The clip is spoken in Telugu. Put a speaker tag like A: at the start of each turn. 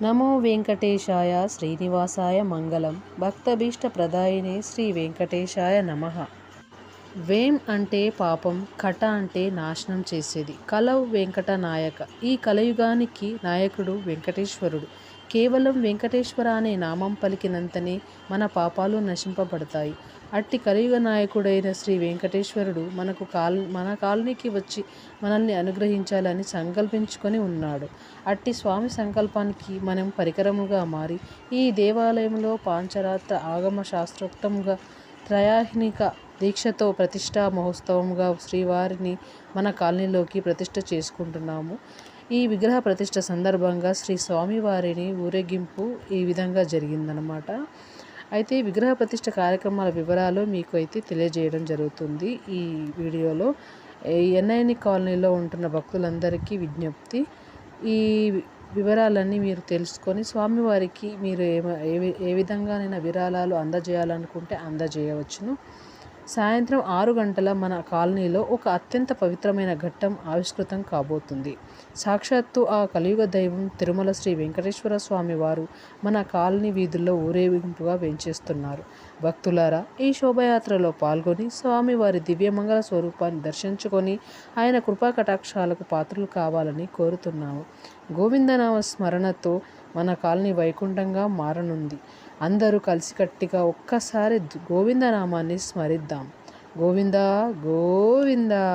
A: నమో వెంకటేశాయ శ్రీనివాసాయ మంగళం భక్తభీష్టప్రదాయినే శ్రీ వెంకటేశాయ నమః. వేం అంటే పాపం, కట అంటే నాశనం చేసేది. కలౌ వెంకట నాయక. ఈ కలయుగానికి నాయకుడు వెంకటేశ్వరుడు. కేవలం వెంకటేశ్వర అనే నామం పలికినంతనే మన పాపాలు నశింపబడతాయి. అట్టి కలియుగ నాయకుడైన శ్రీ వెంకటేశ్వరుడు మన కాలనీకి వచ్చి మనల్ని అనుగ్రహించాలని సంకల్పించుకొని ఉన్నాడు. అట్టి స్వామి సంకల్పానికి మనం పరికరముగా మారి ఈ దేవాలయంలో పాంచరాత్ర ఆగమ శాస్త్రోక్తంగా త్రయాహ్నిక దీక్షతో ప్రతిష్టా మహోత్సవంగా శ్రీవారిని మన కాలనీలోకి ప్రతిష్ఠ చేసుకుంటున్నాము. ఈ విగ్రహ ప్రతిష్ఠ సందర్భంగా శ్రీ స్వామివారిని ఊరేగింపు ఈ విధంగా జరిగిందనమాట. అయితే విగ్రహ ప్రతిష్ఠ కార్యక్రమాల వివరాలు మీకు అయితే తెలియజేయడం జరుగుతుంది ఈ వీడియోలో. ఎన్ఐని కాలనీలో ఉంటున్న భక్తులందరికీ విజ్ఞప్తి, ఈ వివరాలన్నీ మీరు తెలుసుకొని స్వామివారికి మీరు ఏ విధంగానైనా విరాళాలు అందజేయాలనుకుంటే అందజేయవచ్చును. సాయంత్రం 6 గంటల మన కాలనీలో ఒక అత్యంత పవిత్రమైన ఘట్టం ఆవిష్కృతం కాబోతుంది. సాక్షాత్తు ఆ కలియుగ దైవం తిరుమల శ్రీ వెంకటేశ్వర స్వామి వారు మన కాలనీ వీధుల్లో ఊరేగింపుగా వెంచేస్తున్నారు. భక్తులారా, ఈ శోభయాత్రలో పాల్గొని స్వామివారి దివ్యమంగళ స్వరూపాన్ని దర్శించుకొని ఆయన కృపా కటాక్షాలకు పాత్రలు కావాలని కోరుతున్నాము. గోవిందనామ స్మరణతో మన కాలనీ వైకుంఠంగా మారనుంది. అందరూ కలిసికట్టిగా ఒక్కసారి గోవిందనామాన్ని స్మరిద్దాం. గోవిందా గోవిందా.